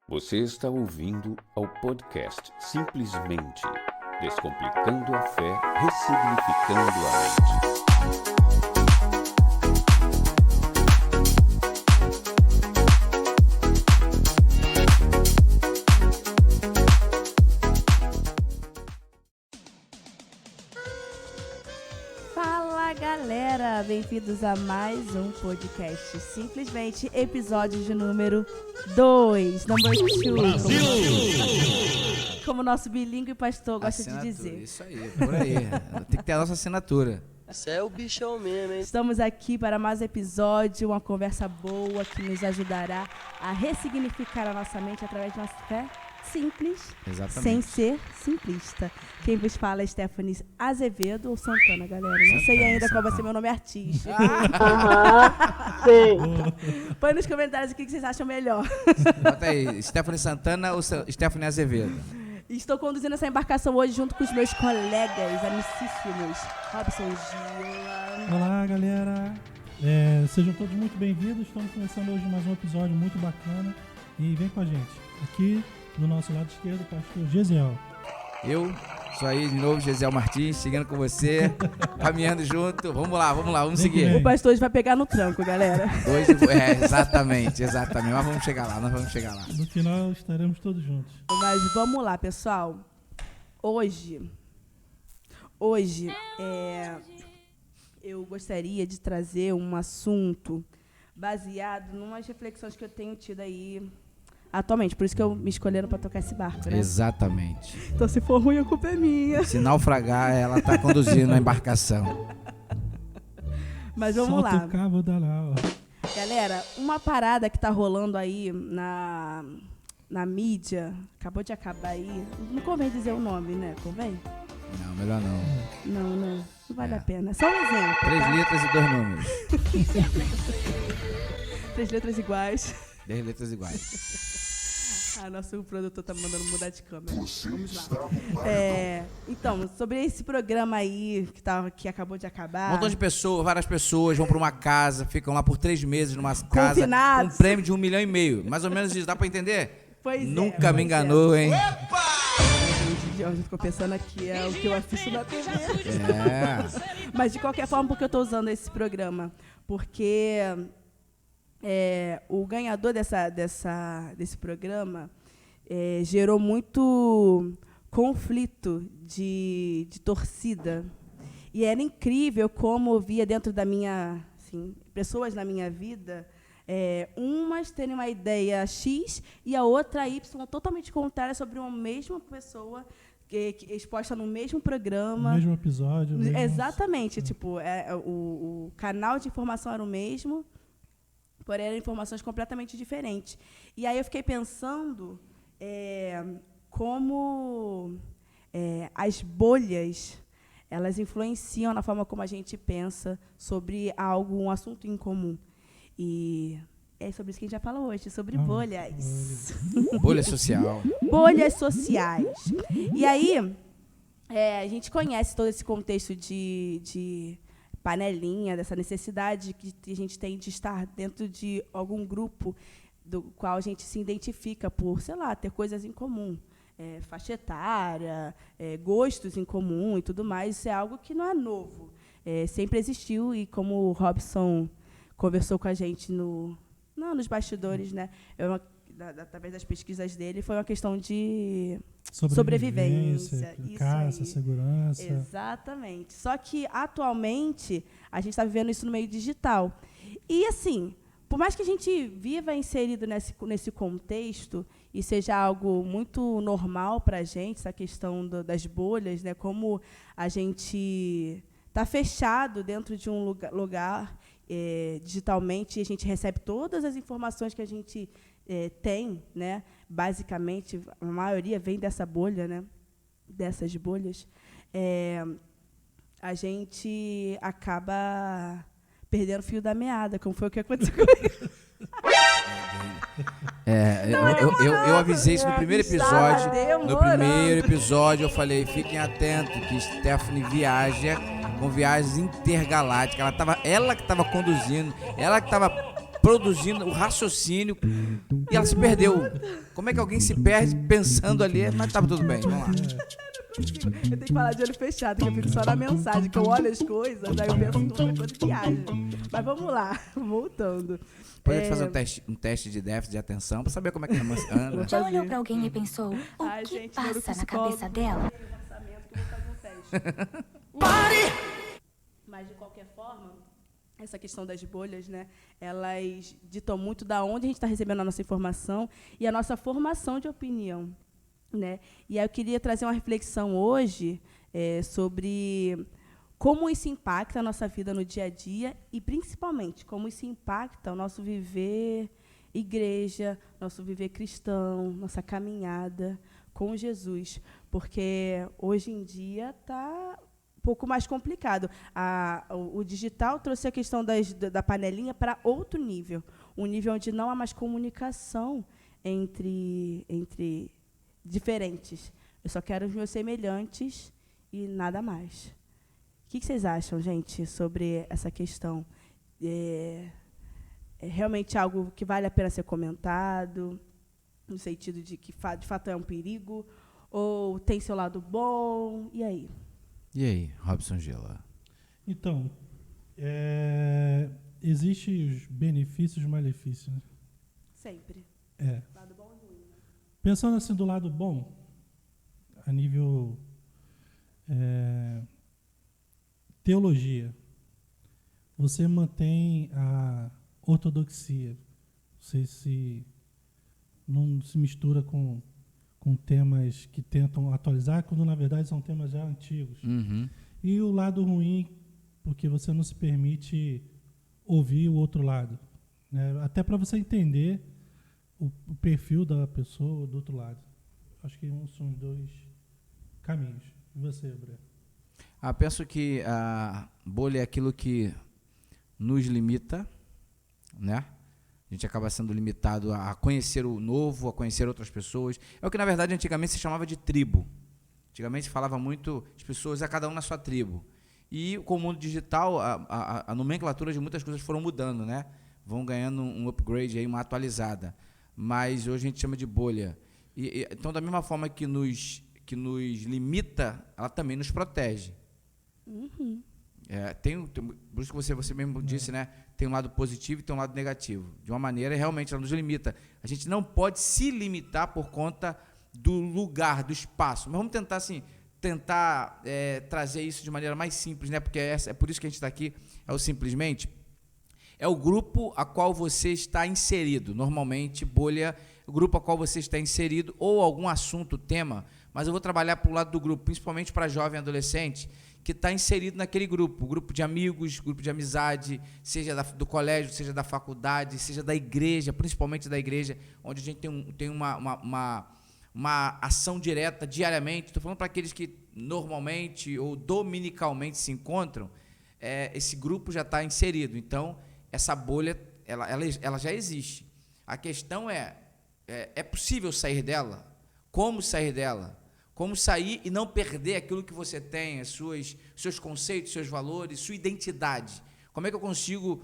Você está ouvindo ao podcast Simplesmente, descomplicando a fé, ressignificando a mente. Fala galera, bem-vindos a mais um podcast Simplesmente, episódio de número 2, number 2, como nosso bilíngue pastor gosta de dizer. Isso aí, por aí. Tem que ter a nossa assinatura. Isso é o bichão mesmo, hein? Estamos aqui para mais um episódio, uma conversa boa que nos ajudará a ressignificar a nossa mente através de nossa fé simples, Exatamente. sem ser simplista. Quem vos fala é Stephanie Azevedo ou Santana, galera. Não sei ainda qual vai ser meu nome artístico. Sim. Põe nos comentários o que vocês acham melhor. Bota aí, Stephanie Santana ou Stephanie Azevedo? Estou conduzindo essa embarcação hoje junto com os meus colegas amicíssimos, Robson Gila. Olá, galera. Sejam todos muito bem-vindos. Estamos começando hoje mais um episódio muito bacana. E vem com a gente. Aqui, do nosso lado esquerdo, o pastor Gesiel. Eu sou aí de novo, Gesiel Martins, seguindo com você, caminhando junto. Vamos lá, vamos Vem seguir. comigo. O pastor hoje vai pegar no tranco, galera. Exatamente. Mas vamos chegar lá. No final, estaremos todos juntos. Mas vamos lá, pessoal. Hoje eu gostaria de trazer um assunto baseado em umas reflexões que eu tenho tido aí atualmente. Por isso que eu me escolheram para tocar esse barco, né? Exatamente. Então, se for ruim, a culpa é minha. Se naufragar, ela tá conduzindo a embarcação. Mas vamos Solta lá. o cabo da nau. Galera, uma parada que tá rolando aí na mídia, acabou de acabar aí. Não convém dizer o nome, né? Convém? Não, melhor não. Não vale a pena. Só um exemplo. 3 tá? letras e 2 números. 3 letras iguais. 10 letras iguais. Nosso produtor tá mandando mudar de câmera. Vamos lá. Então, sobre esse programa aí que acabou de acabar. Um montão de pessoas, várias pessoas vão para uma casa, ficam lá por 3 meses numa casa, Confinados. com um prêmio de 1,5 milhão. Mais ou menos isso, dá para entender? Pois Nunca me enganou, hein? Gente, eu ficou pensando aqui, é o que eu assisto na TV. É. Mas de qualquer forma, por que eu estou usando esse programa? Porque o ganhador desse programa gerou muito conflito de torcida. E era incrível como eu via dentro da minha... Assim, pessoas na minha vida... umas terem uma ideia X e a outra Y totalmente contrária sobre uma mesma pessoa que exposta no mesmo programa. No mesmo episódio. Exatamente. Tipo, o canal de informação era o mesmo, porém eram informações completamente diferentes. E aí eu fiquei pensando como as bolhas elas influenciam na forma como a gente pensa sobre um assunto em comum. E é sobre isso que a gente vai falar hoje, sobre bolhas. Bolha social. Bolhas sociais. E aí, a gente conhece todo esse contexto de panelinha, dessa necessidade que a gente tem de estar dentro de algum grupo do qual a gente se identifica por, sei lá, ter coisas em comum. Faixa etária, gostos em comum e tudo mais. Isso é algo que não é novo. Sempre existiu e, como o Robson conversou com a gente nos bastidores, né? Através das pesquisas dele, foi uma questão de sobrevivência. Caça, segurança. Exatamente. Só que, atualmente, a gente está vivendo isso no meio digital. E, assim, por mais que a gente viva inserido nesse contexto e seja algo muito normal para a gente, essa questão das bolhas, né? Como a gente está fechado dentro de um lugar digitalmente, a gente recebe todas as informações que a gente tem, né? Basicamente, a maioria vem dessa bolha, né? Dessas bolhas. A gente acaba perdendo o fio da meada, como foi o que aconteceu comigo. Eu avisei isso no primeiro episódio. No primeiro episódio eu falei, fiquem atentos que Stephanie viaja com viagens intergalácticas. Ela que estava conduzindo, ela que estava produzindo o raciocínio e ela se perdeu. Como é que alguém se perde pensando ali? Mas estava tudo bem, vamos lá. Eu tenho que falar de olho fechado, que eu fico só na mensagem, que eu olho as coisas, aí eu penso em outra coisa e viajo. Mas vamos lá, voltando. Pode fazer um teste de déficit de atenção para saber como é que a moça anda. Já olhou pra alguém e pensou, o Ai, que gente, passa na cabeça dela? Mas, de qualquer forma, essa questão das bolhas, né, elas ditam muito da onde a gente está recebendo a nossa informação e a nossa formação de opinião. Né? E aí eu queria trazer uma reflexão hoje sobre como isso impacta a nossa vida no dia a dia e, principalmente, como isso impacta o nosso viver igreja, nosso viver cristão, nossa caminhada com Jesus. Porque, hoje em dia, está um pouco mais complicado. O digital trouxe a questão da panelinha para outro nível. Um nível onde não há mais comunicação entre diferentes. Eu só quero os meus semelhantes e nada mais. O que vocês acham, gente, sobre essa questão? É realmente algo que vale a pena ser comentado, no sentido de que, de fato, é um perigo? Ou tem seu lado bom? E aí? E aí, Robson Gela? Então, existem os benefícios e os malefícios, né? Sempre. Lado bom e ruim. Pensando assim do lado bom, a nível teologia, você mantém a ortodoxia, você não se mistura com temas que tentam atualizar, quando na verdade são temas já antigos. Uhum. E o lado ruim, porque você não se permite ouvir o outro lado, né? Até para você entender o perfil da pessoa do outro lado. Acho que são os dois caminhos. E você, Breno? Penso que a bolha é aquilo que nos limita, né? A gente acaba sendo limitado a conhecer o novo, a conhecer outras pessoas. É o que, na verdade, antigamente se chamava de tribo. Antigamente se falava muito as pessoas, cada um na sua tribo. E com o mundo digital, a nomenclatura de muitas coisas foram mudando, né? Vão ganhando um upgrade, aí, uma atualizada. Mas hoje a gente chama de bolha. Então, da mesma forma que nos limita, ela também nos protege. Uhum. Por isso que você mesmo disse, né? Tem um lado positivo e tem um lado negativo. De uma maneira, realmente, ela nos limita. A gente não pode se limitar por conta do lugar, do espaço. Mas vamos tentar, assim, trazer isso de maneira mais simples, né? Porque é por isso que a gente está aqui, é o Simplesmente. É o grupo a qual você está inserido. Normalmente, bolha, o grupo a qual você está inserido, ou algum assunto, tema, mas eu vou trabalhar para o lado do grupo, principalmente para jovem e adolescente, que está inserido naquele grupo de amigos, grupo de amizade, seja do colégio, seja da faculdade, seja da igreja, principalmente da igreja, onde a gente tem uma ação direta diariamente. Estou falando para aqueles que normalmente ou dominicalmente se encontram, esse grupo já está inserido. Então, essa bolha, ela já existe. A questão é possível sair dela? Como sair dela? Como sair e não perder aquilo que você tem, seus conceitos, seus valores, sua identidade? Como é que eu consigo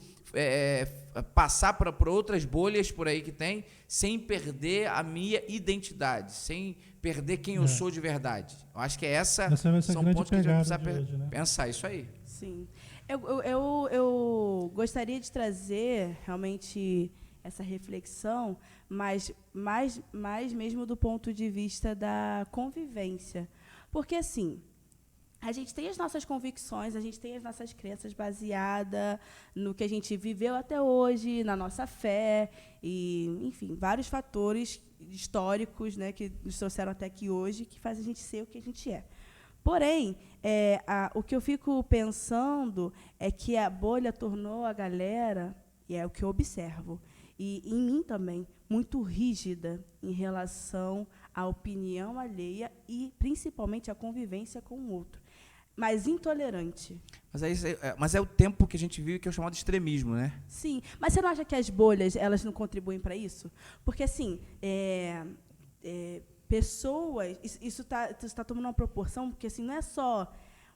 passar para outras bolhas por aí que tem, sem perder a minha identidade, sem perder quem eu sou de verdade? Eu acho que essa vai ser são grande pontos que a gente pegada precisa de hoje, né? pensar, isso aí. Sim. Eu gostaria de trazer realmente essa reflexão, mas mais mesmo do ponto de vista da convivência. Porque, assim, a gente tem as nossas convicções, a gente tem as nossas crenças baseadas no que a gente viveu até hoje, na nossa fé, e, enfim, vários fatores históricos, né, que nos trouxeram até aqui hoje, que fazem a gente ser o que a gente é. Porém, o que eu fico pensando é que a bolha tornou a galera, e é o que eu observo, e em mim também, muito rígida em relação à opinião alheia e, principalmente, à convivência com o outro. Mas intolerante. Mas é o tempo que a gente vive, que é o chamado extremismo, né? Sim, mas você não acha que as bolhas elas não contribuem para isso? Porque, assim, pessoas... Isso tá tomando uma proporção, porque assim, não é só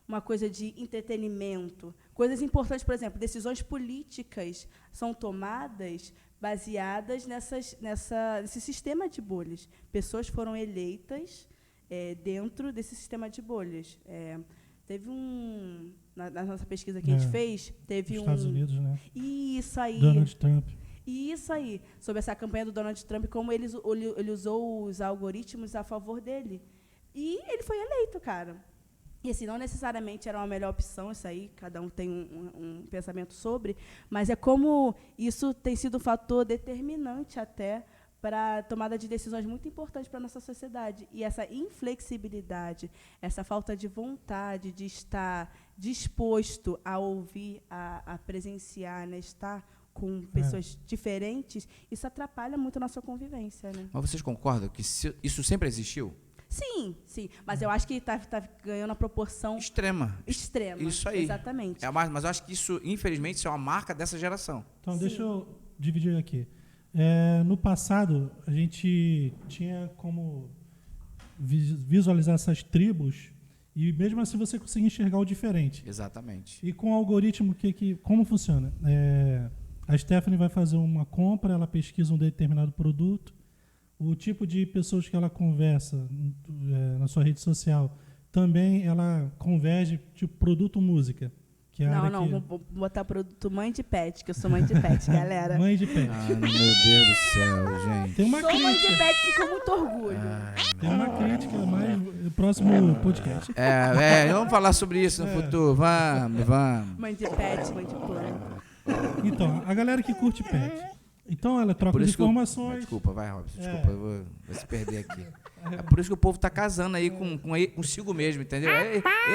uma coisa de entretenimento, Coisas importantes, por exemplo, decisões políticas são tomadas baseadas nesse sistema de bolhas. Pessoas foram eleitas dentro desse sistema de bolhas. Teve na nossa pesquisa que a gente fez, teve Estados Unidos, né? Isso aí. Donald Trump. Isso aí, sobre essa campanha do Donald Trump, como ele usou os algoritmos a favor dele. E ele foi eleito, cara. E assim, não necessariamente era uma melhor opção, isso aí, cada um tem um pensamento sobre, mas é como isso tem sido um fator determinante até para a tomada de decisões muito importantes para a nossa sociedade. E essa inflexibilidade, essa falta de vontade de estar disposto a ouvir, a presenciar, né, estar com pessoas diferentes, isso atrapalha muito a nossa convivência. Né? Mas vocês concordam que isso sempre existiu? Sim, sim. Mas eu acho que está ganhando uma proporção Extrema. Isso aí. Exatamente. Mas eu acho que isso, infelizmente, isso é uma marca dessa geração. Então, deixa eu dividir aqui. No passado, a gente tinha como visualizar essas tribos e, mesmo assim, você conseguia enxergar o diferente. Exatamente. E com o algoritmo, como funciona? A Stephanie vai fazer uma compra, ela pesquisa um determinado produto, o tipo de pessoas que ela conversa na sua rede social, também ela converge, tipo, produto música. Que é vou botar produto mãe de pet, que eu sou mãe de pet, galera. Mãe de pet. Ai, meu Deus do céu, gente. Tem uma Sou mãe de crítica. pet, fico com muito orgulho. Tem uma crítica, mas no próximo podcast. Vamos falar sobre isso no futuro. Vamos. Mãe de pet, mãe de planta. Então, a galera que curte pet. Então, ela troca de informações. Desculpa, vai, Robson. Desculpa, eu vou se perder aqui. É por isso que o povo está casando aí consigo mesmo, entendeu?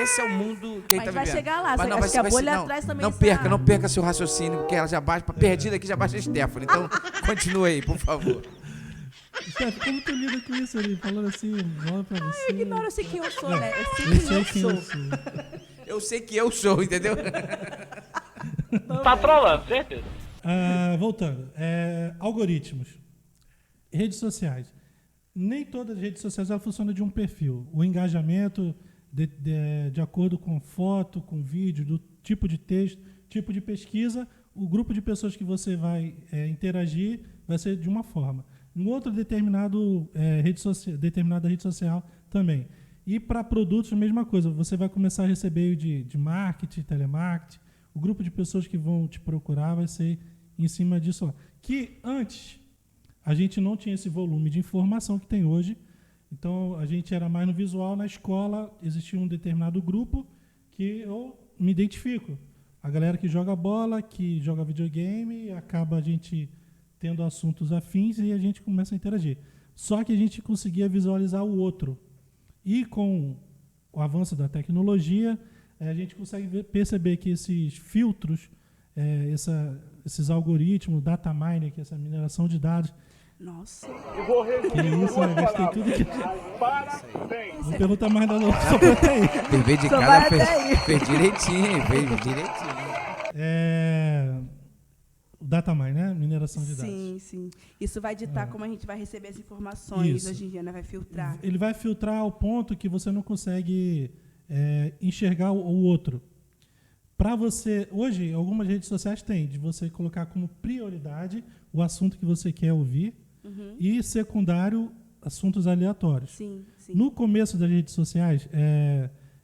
Esse é o mundo que a gente está vivendo. Mas vai chegar lá, Mas acho que a bolha atrás também não perca seu raciocínio, porque ela já baixa, perdida aqui, já baixa a Stephanie. Então, continua aí, por favor. Steph, como tu lida com isso ali? Falando assim, bola pra você. Eu ignoro, eu sei quem eu sou, né? Eu sei Eu quem eu sei quem eu sou. sou. Eu sei que eu sou, entendeu? Tá trolando, certeza. Voltando. Algoritmos. Redes sociais. Nem todas as redes sociais ela funciona de um perfil. O engajamento, de acordo com foto, com vídeo, do tipo de texto, tipo de pesquisa, o grupo de pessoas que você vai interagir vai ser de uma forma. Um outro determinada rede social também. E para produtos, a mesma coisa. Você vai começar a receber de marketing, telemarketing. O grupo de pessoas que vão te procurar vai ser em cima disso lá. Que antes a gente não tinha esse volume de informação que tem hoje. Então, a gente era mais no visual. Na escola, existia um determinado grupo que eu me identifico. A galera que joga bola, que joga videogame, acaba a gente tendo assuntos afins e a gente começa a interagir. Só que a gente conseguia visualizar o outro. E com o avanço da tecnologia, a gente consegue perceber que esses filtros, esses algoritmos, data mining, que é essa mineração de dados. Nossa. Que isso, eu gastei tudo que. Não pergunta mais da noite, só pra aí. TV de Só casa vai até aí. fez direitinho, O data mining, né? Mineração de dados. Sim, sim. Isso vai ditar como a gente vai receber as informações Isso. hoje em dia, né? Vai filtrar. Ele vai filtrar ao ponto que você não consegue enxergar o outro. Para você, hoje, algumas redes sociais têm de você colocar como prioridade o assunto que você quer ouvir e secundário, assuntos aleatórios. Sim, sim. No começo das redes sociais,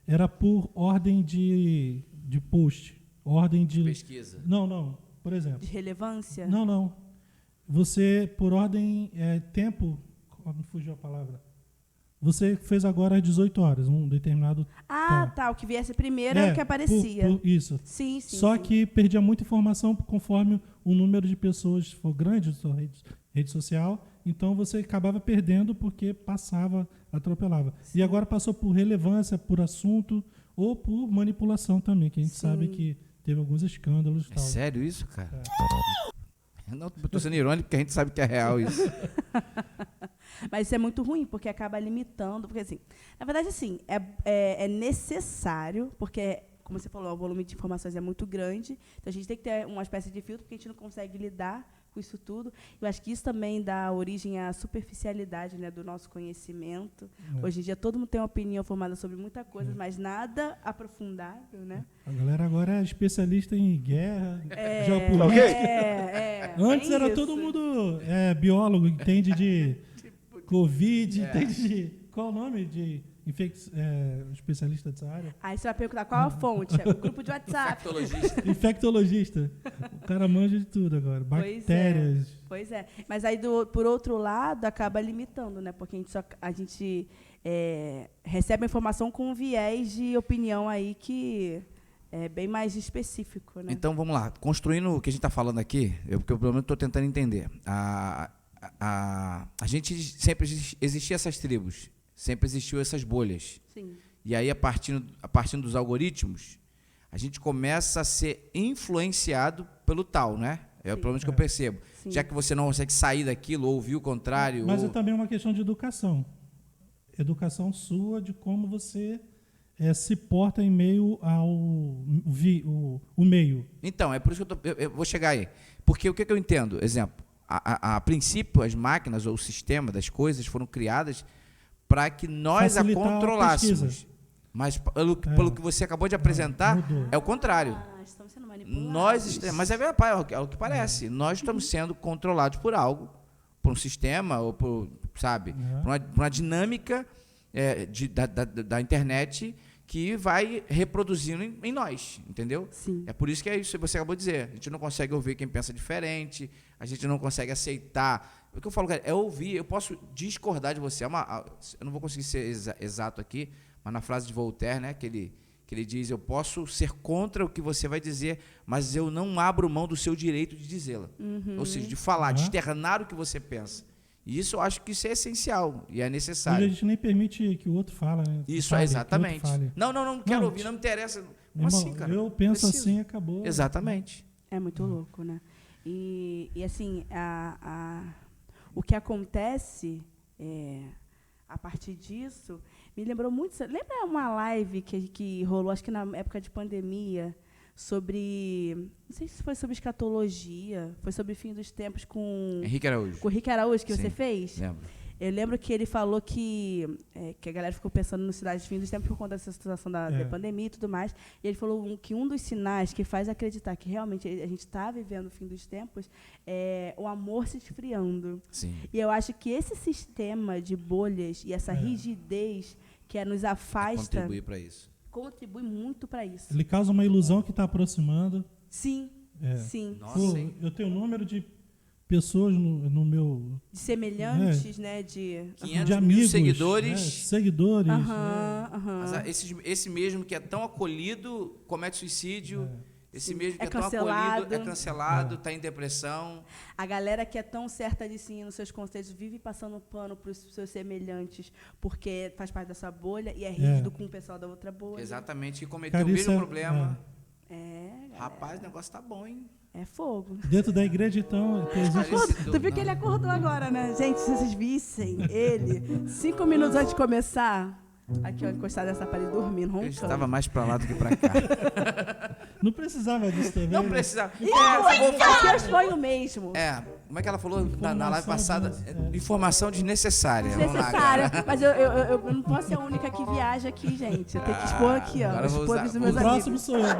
era por ordem de post, ordem de... Pesquisa. Não, por exemplo. De relevância? Não. Você, por ordem, tempo... Me fugiu a palavra. Você fez agora às 18 horas, um determinado... Tá. O que viesse primeiro era o que aparecia. Isso. Sim. Só que perdia muita informação conforme o número de pessoas for grande na sua rede social. Então, você acabava perdendo porque passava, atropelava. Sim. E agora passou por relevância, por assunto ou por manipulação também, que a gente sabe que teve alguns escândalos. É sério isso, cara? Não, estou sendo irônico porque a gente sabe que é real isso. Mas isso é muito ruim, porque acaba limitando. Porque, assim, na verdade, assim, é necessário, porque, como você falou, o volume de informações é muito grande. Então, a gente tem que ter uma espécie de filtro, porque a gente não consegue lidar com isso tudo. Eu acho que isso também dá origem à superficialidade, né, do nosso conhecimento. Hoje em dia todo mundo tem uma opinião formada sobre muita coisa, mas nada aprofundável, né? A galera agora é especialista em guerra, É, geopolítica. Antes é era isso. todo mundo biólogo, entende de Covid, entende de... Qual o nome de especialista dessa área? Aí você vai perguntar qual a fonte, é o grupo de WhatsApp. Infectologista. Infectologista. O cara manja de tudo agora. Bactérias. Pois é. Mas aí, por outro lado, acaba limitando, né? Porque a gente recebe a informação com um viés de opinião aí que é bem mais específico, né? Então, vamos lá. Construindo o que a gente está falando aqui, porque eu pelo menos estou tentando entender. A gente sempre existia essas tribos, sempre existiu essas bolhas. Sim. E aí, a partir dos algoritmos, a gente começa a ser influenciado pelo tal, né? É pelo menos que eu percebo. Sim. Já que você não consegue sair daquilo, ou ouvir o contrário. Mas é também uma questão de educação. Educação sua de como você se porta em meio ao o meio. Então, é por isso que eu vou chegar aí. Porque o que eu entendo? Exemplo, a princípio, as máquinas ou o sistema das coisas foram criadas para que nós Facilitar a controlássemos. pesquisa. Mas pelo que você acabou de apresentar, mudou. é o contrário. Estamos sendo manipulados. Mas é o que parece. Nós estamos sendo controlados por algo, por um sistema, ou por uma dinâmica da internet que vai reproduzindo em nós, entendeu? Sim. É por isso que é isso que você acabou de dizer. A gente não consegue ouvir quem pensa diferente, a gente não consegue aceitar. O que eu falo, cara, é ouvir. Eu posso discordar de você. Eu não vou conseguir ser exato aqui, mas na frase de Voltaire, né, que ele diz, eu posso ser contra o que você vai dizer, mas eu não abro mão do seu direito de dizê-la. Ou seja, de falar, de externar o que você pensa. E isso eu acho que isso é essencial e é necessário. Hoje a gente nem permite que o outro fale, né? Isso, Fale, exatamente. que o outro fale. Não quero ouvir, não me interessa. Como Irmão, assim, cara? eu penso Preciso. assim, acabou. Exatamente. É muito louco, né? E assim, o que acontece a partir disso me lembrou muito... Lembra uma live que rolou, acho que na época de pandemia, sobre... Não sei se foi sobre escatologia, foi sobre o fim dos tempos com Henrique Araújo. o Rick Araújo, que Sim, você fez? Lembro. Eu lembro que ele falou que a galera ficou pensando no Cidade de Fim dos Tempos por conta dessa situação da pandemia e tudo mais. E ele falou que um dos sinais que faz acreditar que realmente a gente está vivendo o fim dos tempos é o amor se esfriando. Sim. E eu acho que esse sistema de bolhas e essa rigidez que nos afasta Contribuir para isso. contribui muito para isso. Ele causa uma ilusão que está aproximando. Sim, É. sim. Nossa, Pô, hein? eu tenho um número de pessoas no meu... De semelhantes, né? De 500 de mil amigos, seguidores. seguidores. Mas esse mesmo que é tão acolhido comete suicídio. Esse mesmo que É é tão cancelado. acolhido é cancelado, está em depressão. A galera que é tão certa de si nos seus conceitos vive passando pano para os seus semelhantes porque faz parte dessa bolha e é rígido com o pessoal da outra bolha. Exatamente, e cometeu Cara, o isso mesmo é- problema. Galera, Rapaz, o negócio tá bom, hein? é fogo. Dentro da igreja, então, existe... Esclarecedor. Tu viu que ele acordou agora, né? Gente, se vocês vissem ele 5 minutos antes de começar, aqui, ó, encostado nessa parede, dormindo, Eu roncando. estava mais para lá do que para cá. Não precisava disso também. Não né? precisava. Deus foi o mesmo. Como é que ela falou na live passada? Informação Informação desnecessária. Vamos lá, Desnecessária. cara. Mas eu não posso ser a única que viaja aqui, gente. Eu tenho que expor aqui, ó. agora eu vou Expor usar- dos O meus próximo amigos. sou eu. Né?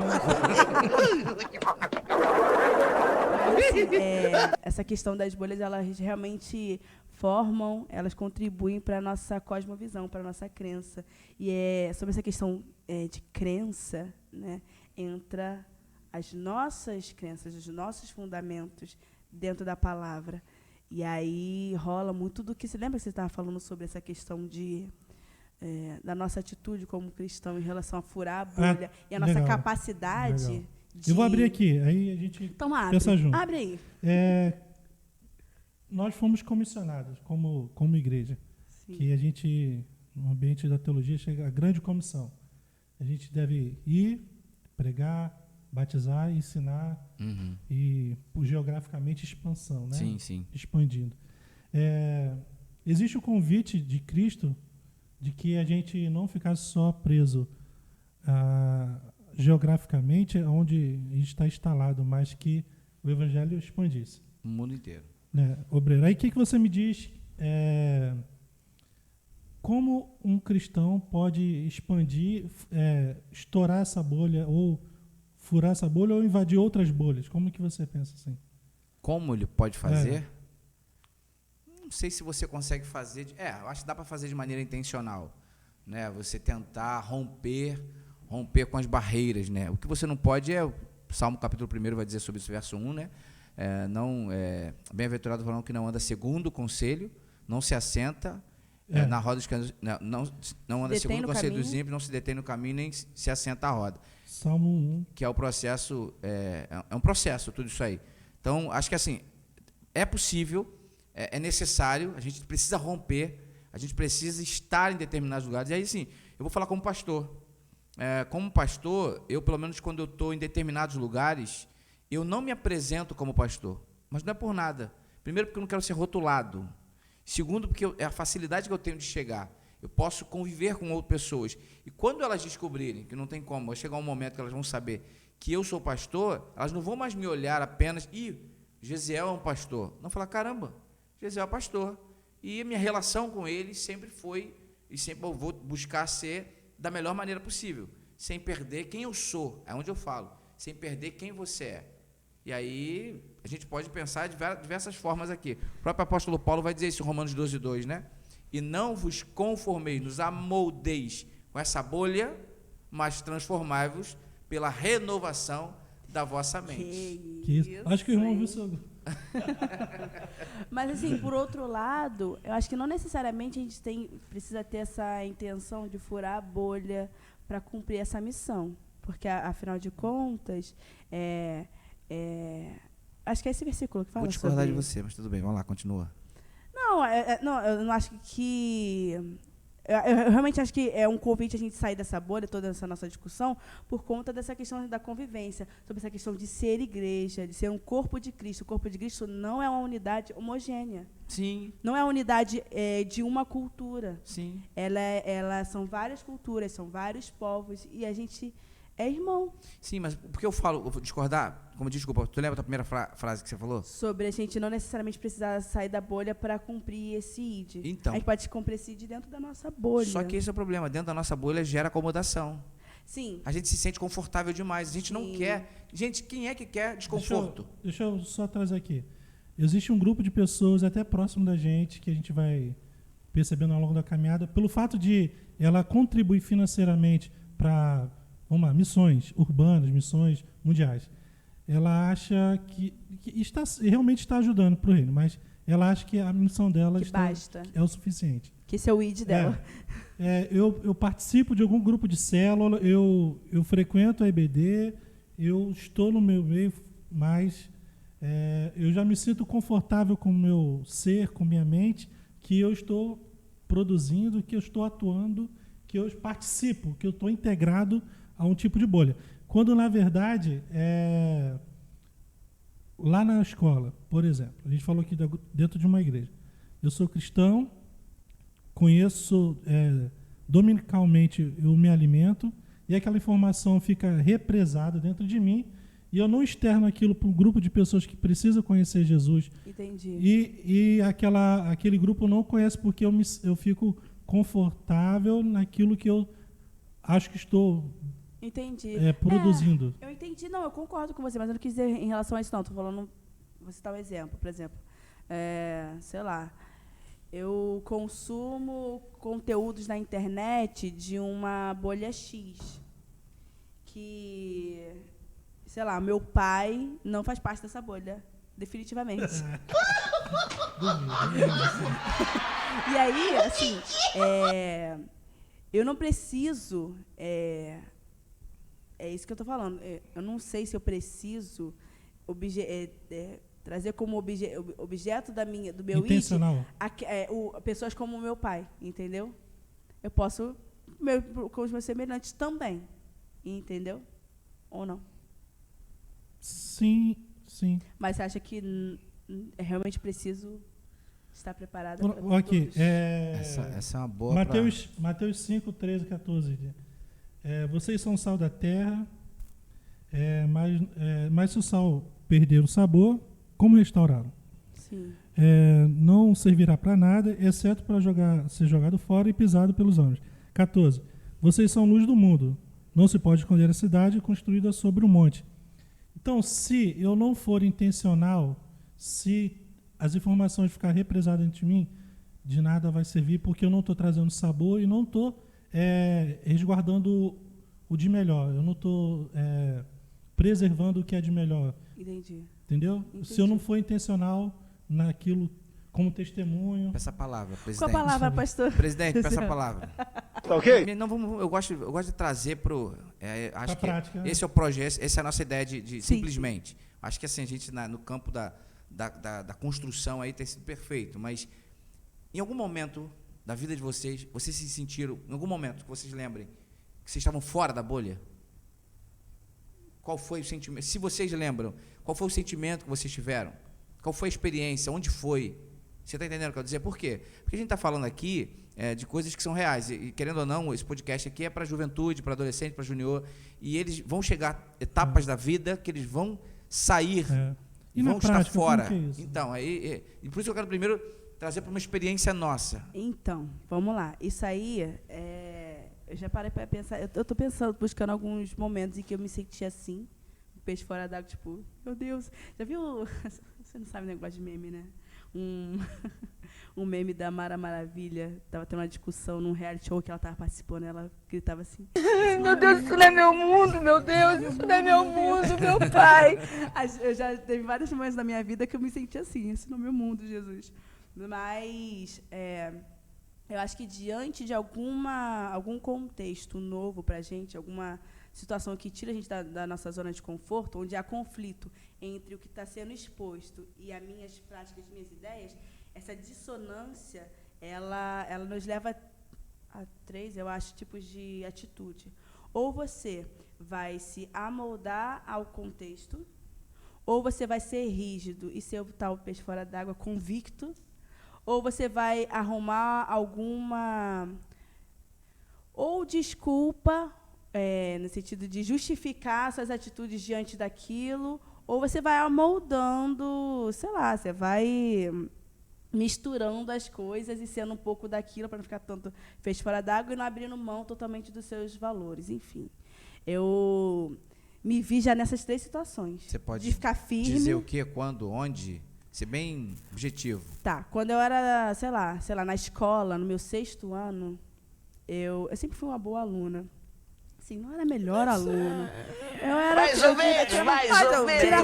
Essa questão das bolhas, elas realmente formam, elas contribuem para a nossa cosmovisão, para a nossa crença. E sobre essa questão de crença, né, entra as nossas crenças, os nossos fundamentos dentro da palavra. E aí rola muito do que... Você lembra que você estava falando sobre essa questão da nossa atitude como cristão em relação a furar a bolha e a nossa legal, capacidade legal. de... Eu vou abrir aqui, aí a gente Então abre. pensa junto. Abre aí. Nós fomos comissionados como igreja, Sim. que a gente, no ambiente da teologia, chega a grande comissão. A gente deve ir, pregar, batizar, ensinar e, geograficamente, expansão, né? Sim, sim. Expandindo. Existe o convite de Cristo de que a gente não ficasse só preso geograficamente onde a gente está instalado, mas que o evangelho expandisse. No mundo inteiro. Né, obreiro. Aí o que você me diz? Como um cristão pode expandir, estourar essa bolha, ou furar essa bolha, ou invadir outras bolhas? Como que você pensa assim? Como ele pode fazer? Não sei se você consegue fazer. Eu acho que dá para fazer de maneira intencional, né? Você tentar romper com as barreiras, né? O que você não pode o Salmo capítulo 1 vai dizer sobre isso, verso 1, né? Bem-aventurado o varão que não anda segundo o conselho, não se assenta na roda dos caminhos, não anda segundo o conselho dos ímpios, não se detém no caminho, nem se assenta à roda. Salmo 1. Que é o processo, é um processo tudo isso aí. Então, acho que assim, é possível, é necessário, a gente precisa romper, a gente precisa estar em determinados lugares. E aí, sim, eu vou falar como pastor. Como pastor, eu, pelo menos quando eu estou em determinados lugares, eu não me apresento como pastor, mas não é por nada. Primeiro, porque eu não quero ser rotulado. Segundo, porque é a facilidade que eu tenho de chegar. Eu posso conviver com outras pessoas. E quando elas descobrirem que não tem como, vai chegar um momento que elas vão saber que eu sou pastor, elas não vão mais me olhar apenas, Gesiel é um pastor. Não, falar, caramba, Gesiel é pastor. E a minha relação com ele sempre foi, e sempre eu vou buscar ser da melhor maneira possível, sem perder quem eu sou, é onde eu falo, sem perder quem você é. E aí, a gente pode pensar de diversas formas aqui. O próprio apóstolo Paulo vai dizer isso em Romanos 12:2, né? E não vos conformeis, nos amoldeis com essa bolha, mas transformai-vos pela renovação da vossa mente. Que isso? Acho que o irmão viu seu... Mas, assim, por outro lado, eu acho que não necessariamente a gente precisa ter essa intenção de furar a bolha para cumprir essa missão. Porque, afinal de contas, acho que é esse versículo que fala. Vou discordar de você, mas tudo bem, vamos lá, continua. Não, eu não acho que... Eu realmente acho que é um convite a gente sair dessa bolha, toda essa nossa discussão, por conta dessa questão da convivência, sobre essa questão de ser igreja, de ser um corpo de Cristo. O corpo de Cristo não é uma unidade homogênea. Sim. Não é uma unidade de uma cultura. Sim. Ela são várias culturas, são vários povos, e a gente é irmão. Sim, mas por que eu vou discordar? Desculpa, tu lembra a primeira frase que você falou? Sobre a gente não necessariamente precisar sair da bolha para cumprir esse ID. Então. A gente pode cumprir esse ID dentro da nossa bolha. Só que esse é o problema, dentro da nossa bolha gera acomodação. Sim. A gente se sente confortável demais, a gente não quer. Gente, quem é que quer desconforto? Deixa eu só trazer aqui. Existe um grupo de pessoas até próximo da gente, que a gente vai percebendo ao longo da caminhada, pelo fato de ela contribuir financeiramente para missões urbanas, missões mundiais. Ela acha que realmente está ajudando para o reino, mas ela acha que a missão dela é o suficiente. Que esse é o ID dela. Eu participo de algum grupo de célula, eu frequento a IBD, eu estou no meu meio, mas eu já me sinto confortável com o meu ser, com minha mente, que eu estou produzindo, que eu estou atuando, que eu participo, que eu estou integrado a um tipo de bolha. Quando, na verdade, lá na escola, por exemplo, a gente falou aqui dentro de uma igreja, eu sou cristão, conheço, dominicalmente eu me alimento, e aquela informação fica represada dentro de mim, e eu não externo aquilo para um grupo de pessoas que precisam conhecer Jesus. Entendi. E aquele grupo não conhece porque eu fico confortável naquilo que eu acho que estou... Entendi. Produzindo. Eu entendi, não, eu concordo com você, mas eu não quis dizer em relação a isso, não. Estou falando, vou citar um exemplo, por exemplo, sei lá, eu consumo conteúdos na internet de uma bolha X, que, sei lá, meu pai não faz parte dessa bolha, definitivamente. E aí, assim, eu não preciso... É isso que eu estou falando. Eu não sei se eu preciso trazer como objeto do meu intencional. Pessoas como o meu pai, entendeu? Eu posso com os meus semelhantes também, entendeu? Ou não? Sim. Mas você acha que realmente preciso estar preparada para aqui, todos? Essa é uma boa... Mateus 5, 13, 14. Vocês são sal da terra, mas se o sal perder o sabor, como restaurá-lo? Sim. Não servirá para nada, exceto para ser jogado fora e pisado pelos homens. 14. Vocês são luz do mundo. Não se pode esconder a cidade construída sobre um monte. Então, se eu não for intencional, se as informações ficarem represadas entre mim, de nada vai servir, porque eu não estou trazendo sabor e não estou resguardando o de melhor. Eu não estou preservando o que é de melhor. Entendi. Entendeu? Entendi. Se eu não for intencional naquilo como testemunho. Peça a palavra, presidente. Qual a palavra, pastor? Presidente, peça a palavra. Tá ok? Não, eu gosto de trazer pro. Acho que prática, né? esse é o projeto, essa é a nossa ideia de Sim. simplesmente. Acho que assim, a gente no campo da construção aí tem sido perfeito, mas em algum momento da vida de vocês se sentiram, em algum momento que vocês lembrem, que vocês estavam fora da bolha? Qual foi o sentimento? Se vocês lembram, qual foi o sentimento que vocês tiveram? Qual foi a experiência? Onde foi? Você está entendendo o que eu quero dizer? Por quê? Porque a gente está falando aqui de coisas que são reais. E, querendo ou não, esse podcast aqui é para juventude, para adolescente, para junior. E eles vão chegar etapas da vida que eles vão sair, E vão na estar prática, fora. como que é isso? Então, e por isso que eu quero primeiro trazer para uma experiência nossa. Então, vamos lá. Isso aí, eu já parei para pensar. Eu estou pensando, buscando alguns momentos em que eu me senti assim, um peixe fora d'água, tipo, meu Deus. Já viu? Você não sabe o negócio de meme, né? Um meme da Mara Maravilha. Tava tendo uma discussão num reality show que ela tava participando. Ela gritava assim: Meu Deus, isso não é meu mundo, meu Deus, isso não é meu mundo, meu pai. Eu já teve vários momentos da minha vida que eu me senti assim, esse não é meu mundo, Jesus. Mas eu acho que diante de algum contexto novo para a gente, alguma situação que tira a gente da nossa zona de conforto, onde há conflito entre o que está sendo exposto e as minhas práticas, as minhas ideias, essa dissonância, ela nos leva a 3, eu acho, tipos de atitude. Ou você vai se amoldar ao contexto, ou você vai ser rígido e ser o tal peixe fora d'água convicto, ou você vai arrumar alguma ou desculpa, no sentido de justificar suas atitudes diante daquilo, ou você vai amoldando, sei lá, você vai misturando as coisas e sendo um pouco daquilo para não ficar tanto peixe fora d'água e não abrindo mão totalmente dos seus valores. Enfim, eu me vi já nessas 3 situações. Você pode de ficar firme. dizer o quê, quando, onde? Ser bem objetivo. Tá, quando eu era, sei lá, na escola, no meu 6º ano, eu sempre fui uma boa aluna. Assim, não era a melhor aluna. Eu era Mais ou menos, tirava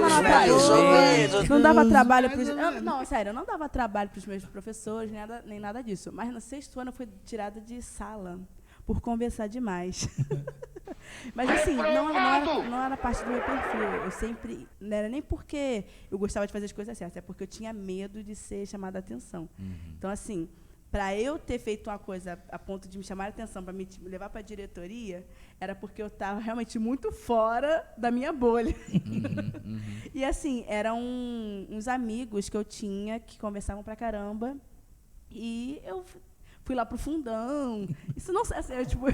nota mais ou boa, menos. não dava trabalho para os... Não, sério, eu não dava trabalho para os meus professores, nem nada disso. Mas no 6º ano eu fui tirada de sala por conversar demais. Mas assim, não era parte do meu perfil. Eu sempre... Não era nem porque eu gostava de fazer as coisas certas, é porque eu tinha medo de ser chamada a atenção. Então, assim, para eu ter feito uma coisa a ponto de me chamar a atenção, para me levar para a diretoria, era porque eu estava realmente muito fora da minha bolha. E, assim, eram uns amigos que eu tinha que conversavam pra caramba. E eu fui lá pro fundão. Isso não... Assim, tipo...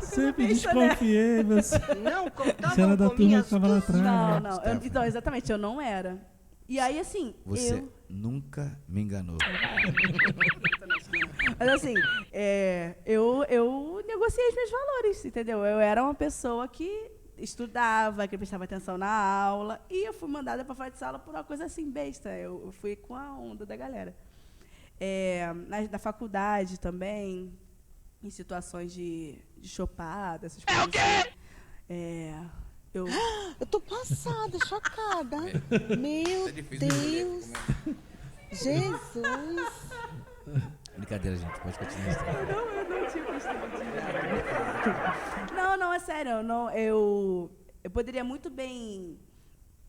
Sempre desconfiei, você. Não Você era da contavam com turma que minhas estava lá atrás. Não. Então, exatamente, eu não era. E aí, assim, Você nunca me enganou. Mas assim, eu negociei os meus valores, entendeu? Eu era uma pessoa que estudava, que prestava atenção na aula, e eu fui mandada para fora de sala por uma coisa assim, besta. Eu fui com a onda da galera. Na faculdade também, em situações de chopada, essas coisas. É o quê? Eu tô passada, chocada. Meu Deus. Jesus. Brincadeira, gente. Pode continuar. Eu não tinha costume de... Não, é sério. Eu poderia muito bem...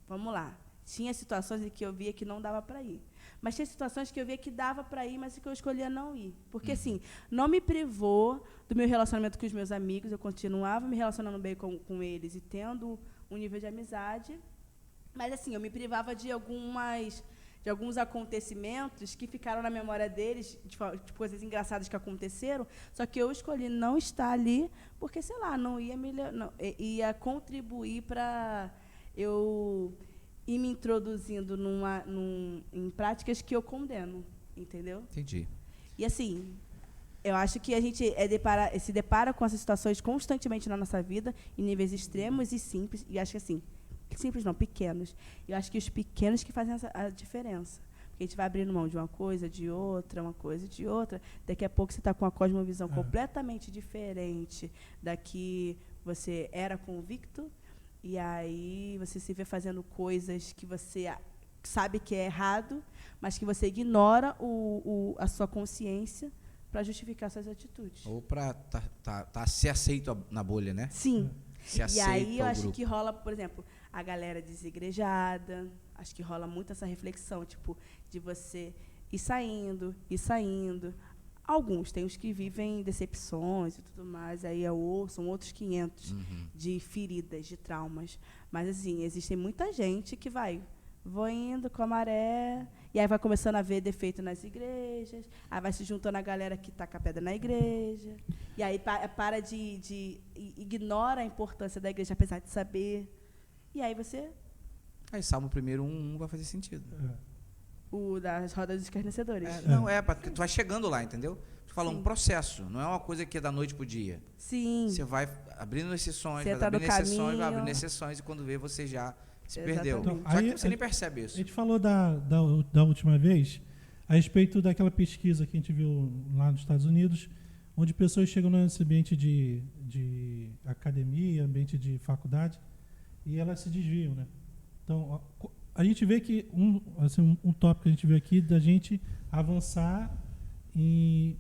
Vamos lá. Tinha situações em que eu via que não dava para ir. Mas tinha situações que eu via que dava para ir, mas que eu escolhia não ir. Porque, assim, não me privou do meu relacionamento com os meus amigos. Eu continuava me relacionando bem com eles e tendo um nível de amizade. Mas, assim, eu me privava de alguns acontecimentos que ficaram na memória deles, de coisas engraçadas que aconteceram, só que eu escolhi não estar ali, porque, sei lá, não ia contribuir para eu e me introduzindo em práticas que eu condeno, entendeu? Entendi. E assim, eu acho que a gente se depara com essas situações constantemente na nossa vida, em níveis extremos e simples, e acho que assim, simples não, pequenos. Eu acho que os pequenos que fazem a diferença. Porque a gente vai abrindo mão de uma coisa, de outra, uma coisa, de outra. Daqui a pouco você está com uma cosmovisão completamente diferente da que você era convicto, e aí você se vê fazendo coisas que você sabe que é errado, mas que você ignora a sua consciência para justificar suas atitudes. Ou para ser aceito na bolha, né? Sim. Se E aceita aí eu o acho grupo. que rola, por exemplo, a galera desigrejada, acho que rola muito essa reflexão, tipo, de você ir saindo. Alguns, tem os que vivem decepções e tudo mais, aí são outros 500 de feridas, de traumas. Mas, assim, existe muita gente que vou indo com a maré, e aí vai começando a ver defeito nas igrejas, aí vai se juntando a galera que taca a pedra na igreja, e aí para de ignora a importância da igreja, apesar de saber, e aí você... Aí, Salmo 1:1 vai fazer sentido. O das rodas dos escarnecedores. Porque tu vai chegando lá, entendeu? Tu fala um processo, não é uma coisa que é da noite pro dia. Sim. Você vai abrindo exceções, Você vai tá abrindo no exceções, vai caminho. abrindo exceções, e quando vê, você já se Exatamente. perdeu. Então, Só aí que você nem percebe isso. A gente falou da última vez a respeito daquela pesquisa que a gente viu lá nos Estados Unidos, onde pessoas chegam nesse ambiente de academia, ambiente de faculdade, e elas se desviam, né? Então, a gente vê que um tópico que a gente vê aqui da gente avançar e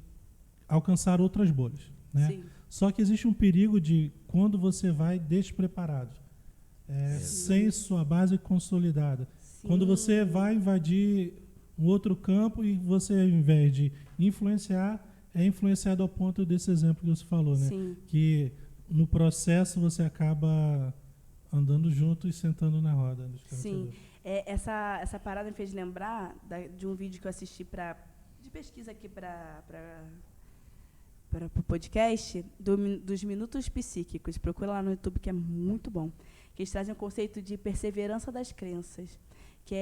alcançar outras bolhas, né? Sim. Só que existe um perigo de quando você vai despreparado, sem sua base consolidada. Sim. Quando você vai invadir um outro campo e você, ao invés de influenciar, é influenciado ao ponto desse exemplo que você falou, né? Sim. Que no processo você acaba andando junto e sentando na roda. Sim. Essa parada me fez lembrar de um vídeo que eu assisti de pesquisa aqui para o podcast, dos Minutos Psíquicos. Procura lá no YouTube, que é muito bom. Que eles trazem o conceito de perseverança das crenças. Que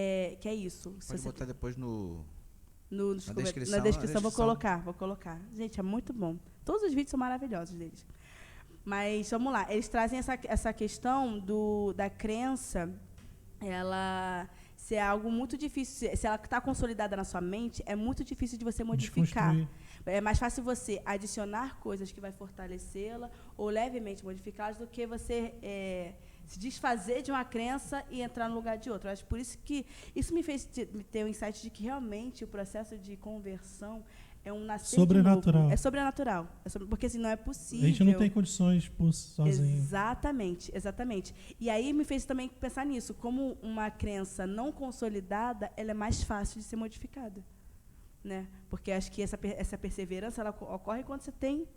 é isso. Pode botar depois na descrição. descrição vou colocar. Gente, é muito bom. Todos os vídeos são maravilhosos deles. Mas, vamos lá. Eles trazem essa questão da crença, ela ser algo muito difícil. Se ela está consolidada na sua mente, é muito difícil de você modificar. É mais fácil você adicionar coisas que vai fortalecê-la ou levemente modificá-las do que você se desfazer de uma crença e entrar no lugar de outra. Eu acho por isso que isso me fez ter o insight de que realmente o processo de conversão é um nascer sobrenatural. De novo. É sobrenatural. Porque assim, não é possível. A gente não tem condições por sozinho. Exatamente. E aí me fez também pensar nisso. Como uma crença não consolidada, ela é mais fácil de ser modificada. Né? Porque acho que essa perseverança ela ocorre quando você tem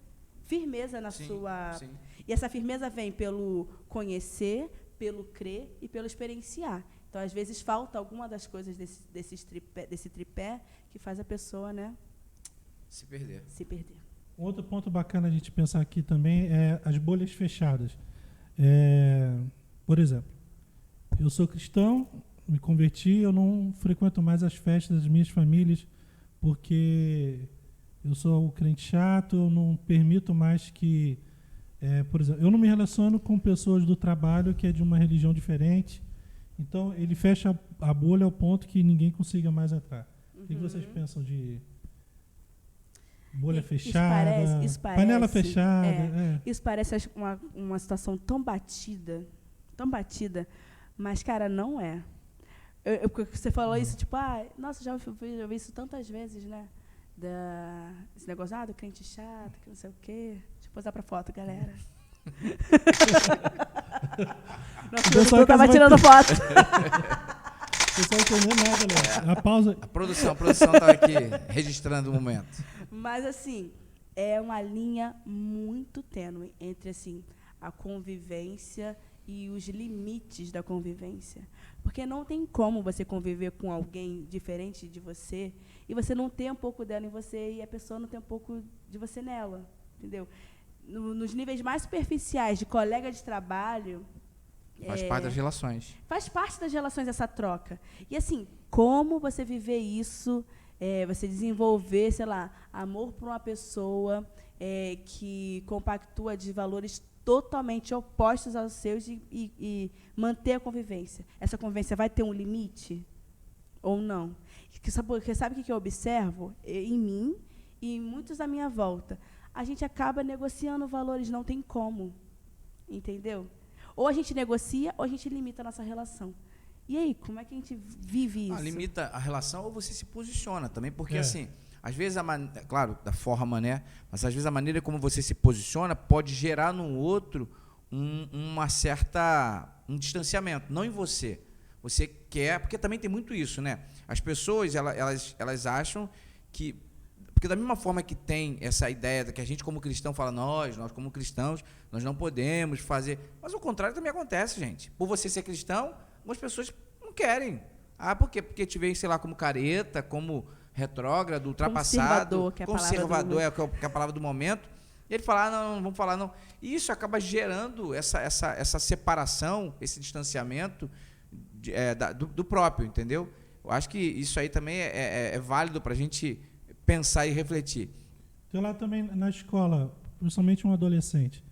firmeza na sua... Sim. E essa firmeza vem pelo conhecer, pelo crer e pelo experienciar. Então, às vezes, falta alguma das coisas desse tripé que faz a pessoa, né, se perder. Outro ponto bacana a gente pensar aqui também é as bolhas fechadas. Por exemplo, eu sou cristão, me converti, eu não frequento mais as festas das minhas famílias porque eu sou o crente chato, eu não permito mais que... por exemplo, eu não me relaciono com pessoas do trabalho que é de uma religião diferente, então ele fecha a bolha ao ponto que ninguém consiga mais entrar. O que vocês pensam de bolha fechada, isso parece, panela fechada? Isso parece uma situação tão batida, mas, cara, não é. Você falou isso, tipo, nossa, já ouvi isso tantas vezes, né? Esse negócio, do crente chato, que não sei o quê. Deixa eu posar pra foto, galera. Nossa, o pessoal tava tirando foto. Você não entendeu nada, Léo. A pausa. A produção tá aqui registrando o momento. Mas, assim, é uma linha muito tênue entre, assim, a convivência e os limites da convivência. Porque não tem como você conviver com alguém diferente de você e você não ter um pouco dela em você e a pessoa não ter um pouco de você nela, entendeu? Nos níveis mais superficiais de colega de trabalho, Faz parte das relações. Faz parte das relações essa troca. E assim, como você viver isso, você desenvolver, sei lá, amor por uma pessoa que compactua de valores totalmente opostos aos seus e manter a convivência. Essa convivência vai ter um limite ou não? Porque sabe o que eu observo em mim e em muitos da minha volta? A gente acaba negociando valores, não tem como. Entendeu? Ou a gente negocia, ou a gente limita a nossa relação. E aí, como é que a gente vive isso? Limita a relação ou você se posiciona também, porque assim, às vezes, claro, da forma mané, mas às vezes a maneira como você se posiciona pode gerar no outro um distanciamento, não em você. Você quer, porque também tem muito isso, né? As pessoas, elas acham que, porque da mesma forma que tem essa ideia de que a gente como cristão fala, nós como cristãos, nós não podemos fazer, mas o contrário também acontece, gente. Por você ser cristão, algumas pessoas não querem. Por quê? Porque te veem, sei lá, como careta, como retrógrado, ultrapassado, conservador, que é a palavra do momento. E ele fala, não vamos falar não. E isso acaba gerando essa separação, esse distanciamento do próprio, entendeu? Eu acho que isso aí também é válido para a gente pensar e refletir. Tem lá também na escola, principalmente um adolescente,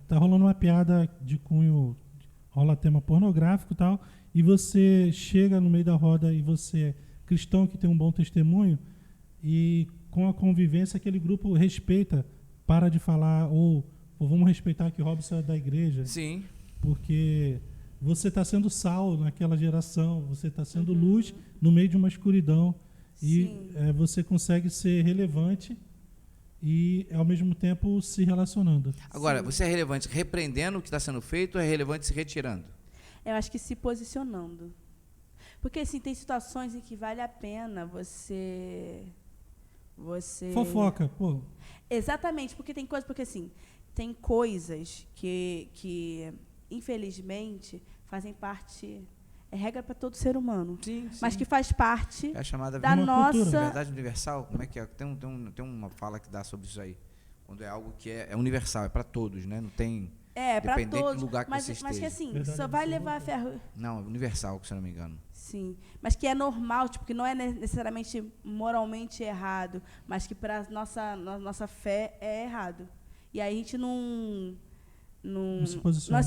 tá rolando uma piada de cunho, rola tema pornográfico e tal, e você chega no meio da roda e você é cristão que tem um bom testemunho, e com a convivência aquele grupo respeita, para de falar, ou vamos respeitar que o Robson é da igreja. Sim. Porque você está sendo sal naquela geração, você está sendo luz no meio de uma escuridão. E você consegue ser relevante e, ao mesmo tempo, se relacionando. Agora, você é relevante repreendendo o que está sendo feito ou é relevante se retirando? Eu acho que se posicionando. Porque, assim, tem situações em que vale a pena você... Fofoca, pô. Exatamente, porque tem coisas que infelizmente, fazem parte... É regra para todo ser humano. Sim. Mas que faz parte a chamada da nossa... cultura. Verdade universal? Como é que é? Tem uma fala que dá sobre isso aí. Quando é algo que é universal, é para todos, né? Não tem... para todos. Dependente do lugar que mas você esteja. que assim, Verdade só vai levar a ferro... Não, é universal, se eu não me engano. Sim, mas que é normal, tipo, que não é necessariamente moralmente errado, mas que para nossa fé é errado. E aí a gente não se posiciona.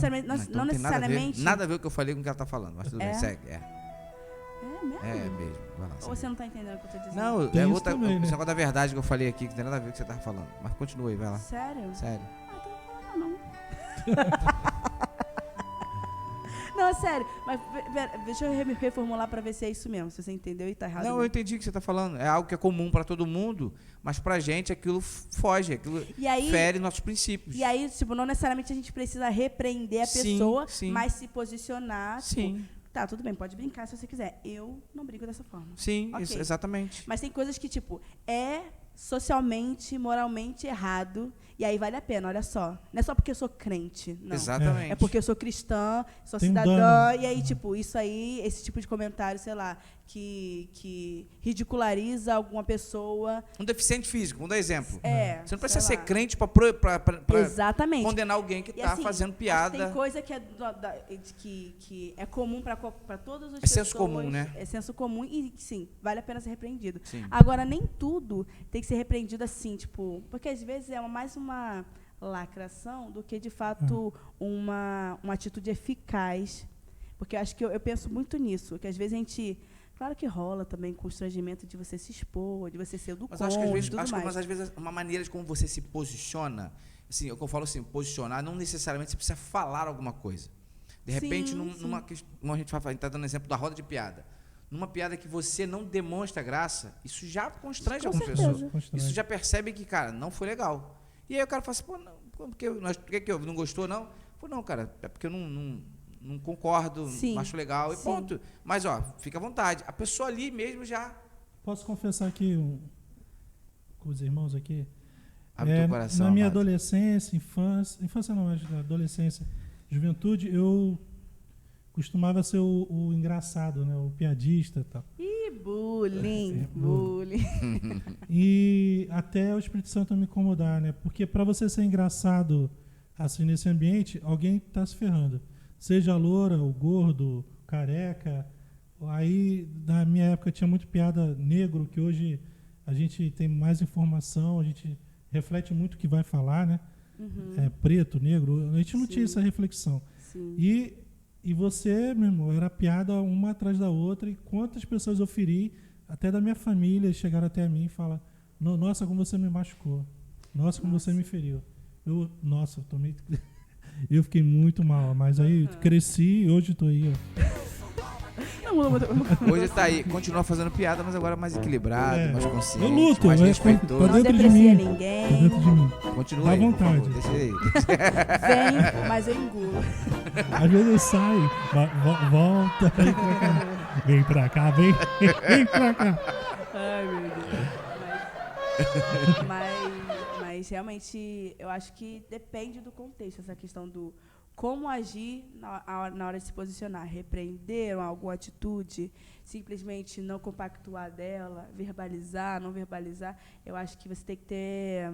Não necessariamente... Nada a ver o que eu falei com o que ela está falando, mas tudo bem, segue. É mesmo? É mesmo. Vai lá, Ou você não está entendendo o que eu estou dizendo? não, Tem é isso outra, também, né? esse negócio da verdade que eu falei aqui, que não tem nada a ver com o que você estava falando. Mas continua aí, vai lá. Sério? Sério. Então não. Não, é sério. Mas deixa eu me reformular para ver se é isso mesmo. Se você entendeu e está errado. Não, mesmo. eu entendi o que você está falando. É algo que é comum para todo mundo, mas para a gente aquilo foge, aquilo fere nossos princípios. E aí, tipo, não necessariamente a gente precisa repreender a pessoa, mas se posicionar. Sim. Tipo, tá, tudo bem, pode brincar se você quiser. Eu não brinco dessa forma. Sim, Okay. exatamente. Mas tem coisas que, tipo, é socialmente, moralmente errado, e aí vale a pena, olha só. Não é só porque eu sou crente, não. Exatamente. É porque eu sou cristã, sou Tem cidadã, dano. e aí, tipo, isso aí, esse tipo de comentário, sei lá, que ridiculariza alguma pessoa. Um deficiente físico, vamos dar exemplo. Você não precisa sei ser lá. crente para Exatamente. condenar alguém que E está assim, fazendo acho que piada. tem coisa que que é comum para todas as pessoas. É senso comum, né? É senso comum e, sim, vale a pena ser repreendido. Sim. Agora, nem tudo tem que ser repreendido assim, tipo... Porque, às vezes, é mais uma lacração do que, de fato, uma atitude eficaz. Porque eu acho que eu penso muito nisso, que, às vezes, a gente... Claro que rola também constrangimento de você se expor, de você ser do Mas acho que às vezes, tudo mais. mas às vezes uma maneira de como você se posiciona, assim, o que eu falo assim, posicionar, não necessariamente você precisa falar alguma coisa. De repente, numa como a gente está dando exemplo da roda de piada, numa piada que você não demonstra graça, isso já constrange alguma pessoa. Isso já percebe que, cara, não foi legal. E aí o cara fala assim, pô, não, por que eu não gostou, não? Pô, não, cara, é porque eu não concordo, não acho legal e ponto. Mas, ó, fica à vontade. A pessoa ali mesmo já... Posso confessar aqui com os irmãos aqui? Abre teu coração, na minha amado. adolescência, infância não, mas na adolescência, juventude, eu costumava ser o engraçado, né, o piadista e tal. Ih, bullying, bullying. E até o Espírito Santo me incomodar, né? Porque para você ser engraçado assim nesse ambiente, alguém está se ferrando. seja loura, o gordo, careca. Aí, na minha época, tinha muito piada negro, que hoje a gente tem mais informação, a gente reflete muito o que vai falar, né? Preto, negro, a gente não tinha essa reflexão. Sim. E você, meu irmão, era piada uma atrás da outra, e quantas pessoas eu feri, até da minha família, chegaram até mim e falam, nossa, como você me machucou, nossa, como você me feriu. Eu tomei... Eu fiquei muito mal, mas aí cresci e hoje estou aí, ó. Hoje tá aí, continua fazendo piada, mas agora mais equilibrado, mais consciente, Eu luto, mais tá respeitoso. Não dentro de deprecia mim. ninguém. Tá dentro de mim. Continua Dá aí, por vontade. favor, deixa ele aí. Vem, mas eu engulo. Às vezes eu saio, volta, vem pra cá, vem pra cá. Ai, meu Deus. Mas realmente, eu acho que depende do contexto, essa questão do como agir na hora de se posicionar. Repreender alguma atitude, simplesmente não compactuar dela, verbalizar, não verbalizar. Eu acho que você tem que ter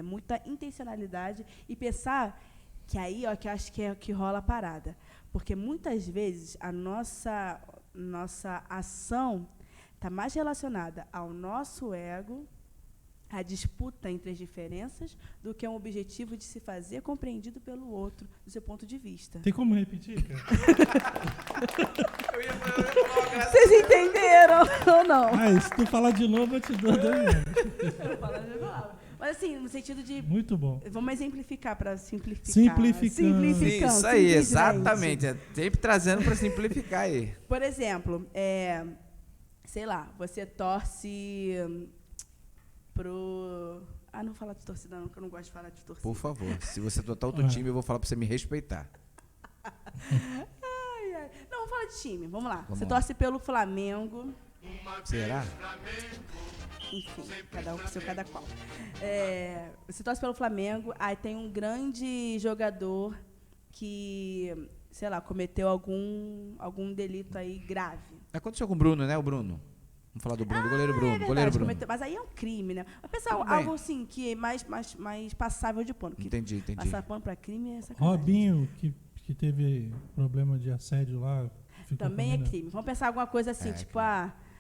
muita intencionalidade e pensar que aí, ó, que eu acho que é o que rola a parada. Porque muitas vezes a nossa ação está mais relacionada ao nosso ego, a disputa entre as diferenças, do que um objetivo de se fazer compreendido pelo outro, do seu ponto de vista. Tem como repetir, cara? Vocês entenderam ou não? Se tu falar de novo, eu te dou 2 anos. Eu falo de novo. Mas assim, no sentido de... Muito bom. Vamos exemplificar para simplificar. Simplificando. Isso aí, simplesmente. exatamente. É sempre trazendo para simplificar aí. Por exemplo, sei lá, você torce pro... não vou falar de torcida não, porque eu não gosto de falar de torcida. Por favor, se você tocar outro time, eu vou falar para você me respeitar. Não, vamos falar de time, vamos lá. Você lá. torce pelo Flamengo. Será? Enfim, cada um com seu cada qual. Você torce pelo Flamengo, aí tem um grande jogador que, sei lá, cometeu algum delito aí grave. Aconteceu com o Bruno, né? O Bruno. Vamos falar do Bruno, do goleiro Bruno. É verdade, Goleiro Bruno. mas aí é um crime, né? Mas pensar Tudo algo bem. assim, que é mais passável de pano. Que Entendi. passar pano pra crime é sacanagem. Robinho, que teve problema de assédio lá. ficou Também é condenado. crime. Vamos pensar alguma coisa assim, tipo,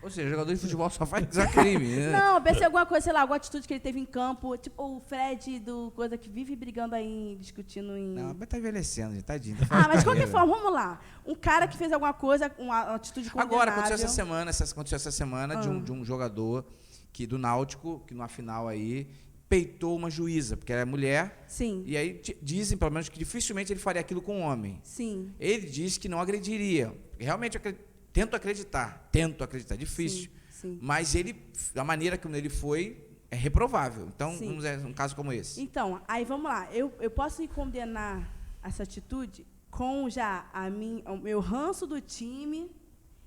Ou seja, jogador de futebol só faz crime, né? Não, pensei em alguma coisa, sei lá, alguma atitude que ele teve em campo, tipo o Fred do coisa que vive brigando aí, discutindo em... Não, mas tá envelhecendo, gente, tadinho. Mas de qualquer forma, vamos lá. Um cara que fez alguma coisa, uma atitude condenável... Agora, aconteceu essa semana de um jogador do Náutico, que numa final aí, peitou uma juíza, porque ela é mulher. Sim. E aí dizem, pelo menos, que dificilmente ele faria aquilo com um homem. Sim. Ele disse que não agrediria. Realmente, tento acreditar, difícil. Sim. Mas a maneira como ele foi é reprovável. Então, Sim. vamos ver um caso como esse. Então, aí vamos lá. Eu posso condenar essa atitude com já o meu ranço do time,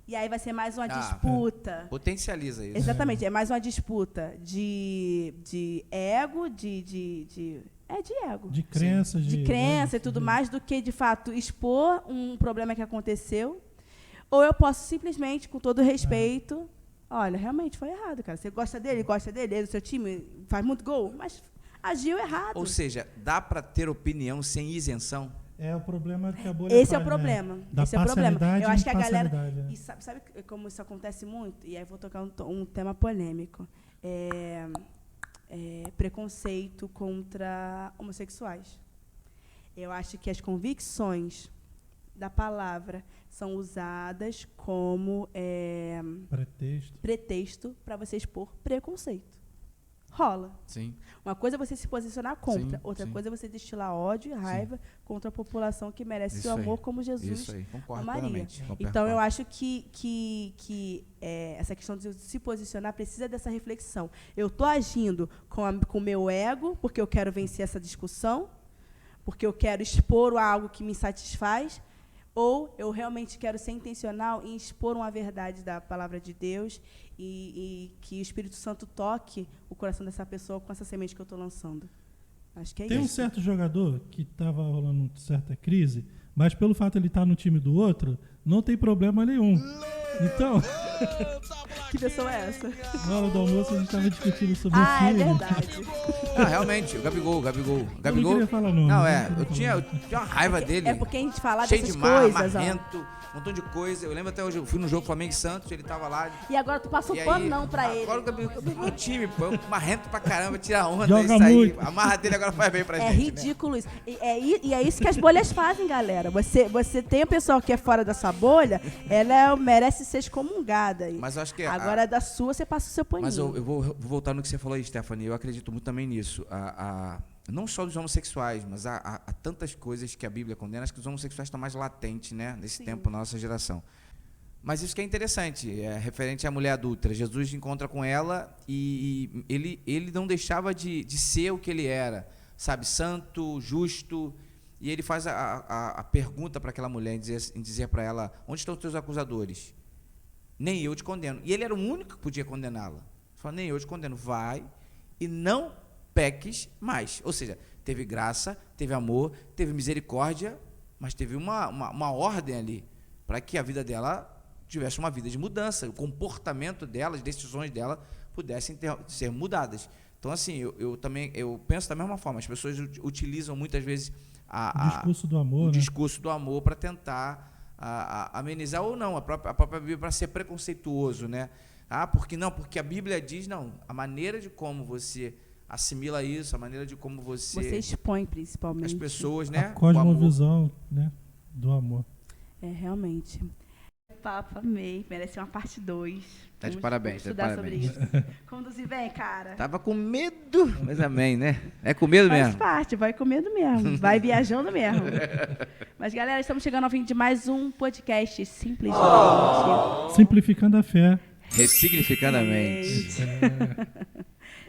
e aí vai ser mais uma disputa. Potencializa isso. Exatamente, é mais uma disputa de ego, de ego. De crença. De crença e tudo mais, do que, de fato, expor um problema que aconteceu. Ou eu posso simplesmente, com todo respeito, olha, realmente foi errado, cara. Você gosta dele, ele é do seu time, faz muito gol, mas agiu errado. Ou seja, dá para ter opinião sem isenção? É o problema que a bolha Esse é o faz, problema. né? Da Esse é o problema. parcialidade Eu acho que a e galera... imparcialidade, E sabe como isso acontece muito? E aí vou tocar um tema polêmico. Preconceito contra homossexuais. Eu acho que as convicções da palavra são usadas como pretexto para você expor preconceito. Rola. Sim. Uma coisa é você se posicionar contra, Sim, outra sim. coisa é você destilar ódio e raiva contra a população que merece Isso o amor aí. como Jesus Isso aí, concordo amaria. plenamente. Então, eu acho que essa questão de se posicionar precisa dessa reflexão. Eu estou agindo com o meu ego, porque eu quero vencer essa discussão, porque eu quero expor algo que me satisfaz, ou eu realmente quero ser intencional em expor uma verdade da palavra de Deus e que o Espírito Santo toque o coração dessa pessoa com essa semente que eu estou lançando. Acho que é Tem um isso. certo jogador que estava rolando certa crise, mas pelo fato de ele estar no time do outro, não tem problema nenhum. Então... Que pessoa é essa? Na hora do almoço a gente tava discutindo sobre o Ah, é filme. verdade. Ah, realmente, o Gabigol. Eu não queria falar nome. Não, queria eu tinha uma raiva dele. É porque a gente fala cheio dessas de mar, coisas, ó. marrento, um montão de coisa. Eu lembro até hoje, eu fui no jogo Flamengo e Santos, ele tava lá. E agora tu passa o E aí, pano não pra ele. Agora o Gabigol é o time, pô. Marrento pra caramba, tira onda, Joga isso aí. muito. A marra dele agora faz bem pra É gente. Né? ridículo isso. E é isso que as bolhas fazem, galera. Você tem a pessoa que é fora dessa bolha, ela merece ser excomungada. Mas eu acho que agora da sua, você passa o seu paninho. Mas eu vou voltar no que você falou aí, Stephanie. Eu acredito muito também nisso. Não só dos homossexuais, mas há tantas coisas que a Bíblia condena. Acho que os homossexuais estão mais latentes, né, nesse tempo, na nossa geração. Mas isso que é interessante, é referente à mulher adúltera. Jesus encontra com ela e ele não deixava de ser o que ele era, sabe, santo, justo. E ele faz a pergunta para aquela mulher, em dizer para ela, onde estão os teus acusadores? Nem eu te condeno. E ele era o único que podia condená-la. Ele falou, nem eu te condeno. Vai e não peques mais. Ou seja, teve graça, teve amor, teve misericórdia, mas teve uma ordem ali para que a vida dela tivesse uma vida de mudança, o comportamento dela, as decisões dela pudessem ser mudadas. Então, assim, eu penso da mesma forma. As pessoas utilizam muitas vezes O discurso do amor, né? discurso do amor para tentar amenizar ou não, a própria Bíblia para ser preconceituoso, né? Porque não? Porque a Bíblia diz, não, a maneira de como você assimila isso, a maneira de como você expõe, principalmente. as pessoas, né? A cosmovisão, né, do amor. É, realmente. Papo, amei. Merece uma parte 2. Tá de parabéns, Vamos tá de estudar parabéns. sobre isso. Conduzir bem, cara. Tava com medo, mas amém, né? É com medo Faz mesmo. parte, vai com medo mesmo. Vai viajando mesmo. Mas, galera, estamos chegando ao fim de mais um podcast Simplesmente. Simplificando a fé. Ressignificando a mente.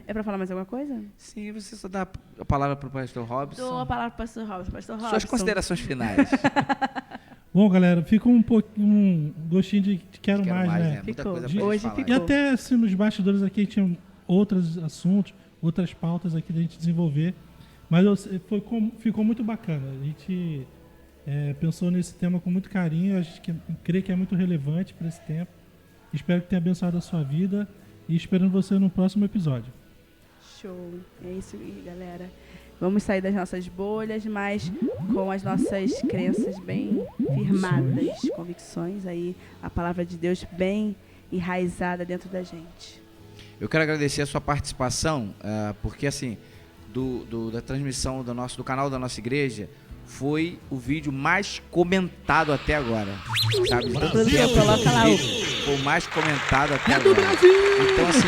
É pra falar mais alguma coisa? Sim, você só dá a palavra pro pastor Robson. Dou a palavra pro pastor Robson. Pastor Robson. Suas considerações finais. Bom, galera, fica um gostinho de quero mais, né? Muita Ficou. coisa pra gente Hoje falar. ficou. E até assim, nos bastidores aqui tinha outros assuntos, outras pautas aqui da gente desenvolver, mas ficou muito bacana. A gente pensou nesse tema com muito carinho, a gente crê que é muito relevante para esse tempo. Espero que tenha abençoado a sua vida e esperando você no próximo episódio. Show. É isso aí, galera. Vamos sair das nossas bolhas, mas com as nossas crenças bem firmadas, convicções aí, a palavra de Deus bem enraizada dentro da gente. Eu quero agradecer a sua participação, porque assim, da transmissão do canal da nossa igreja, foi o vídeo mais comentado até agora. Sabe? Tanto tempo, coloca lá o... Foi o mais comentado até agora. Então, assim,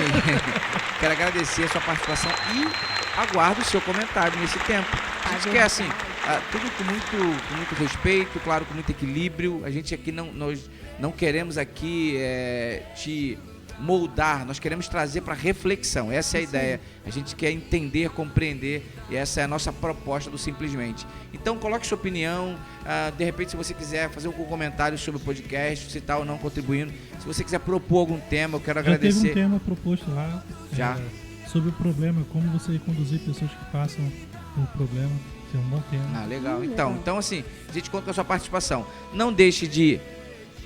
quero agradecer a sua participação e aguardo o seu comentário nesse tempo. A gente quer, assim, tudo com muito respeito, claro, com muito equilíbrio. A gente aqui nós não queremos aqui te moldar, nós queremos trazer para reflexão. Essa é a ideia. A gente quer entender, compreender, e essa é a nossa proposta do Simplesmente. Então, coloque sua opinião. De repente, se você quiser fazer algum comentário sobre o podcast, se está ou não contribuindo, se você quiser propor algum tema, eu quero agradecer. Já teve um tema proposto lá. Já. Sobre o problema, como você conduzir pessoas que passam por problema. Isso é um bom tema. Legal. Então, assim, a gente conta com a sua participação. Não deixe de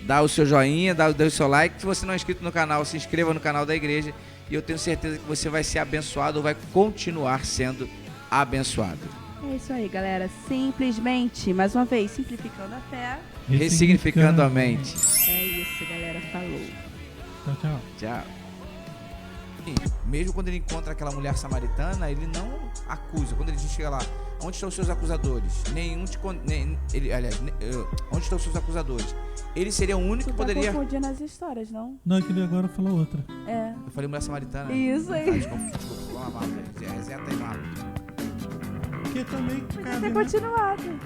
dar o seu joinha, dar o seu like. Se você não é inscrito no canal, se inscreva no canal da igreja. E eu tenho certeza que você vai ser abençoado ou vai continuar sendo abençoado. É isso aí, galera. Simplesmente, mais uma vez, simplificando a fé. Ressignificando a mente. É isso, galera. Falou. Tchau, tchau. Tchau. Mesmo quando ele encontra aquela mulher samaritana, ele não acusa. Quando ele chega lá, onde estão os seus acusadores? Onde estão os seus acusadores? Ele seria o único que poderia... Você tá confundindo as histórias, não? Não, é que ele agora falou outra. É. Eu falei mulher samaritana. Isso aí. Desculpa, vamos lá, reseta aí, Marlon. Porque também Podia cabe, ter né? continuado.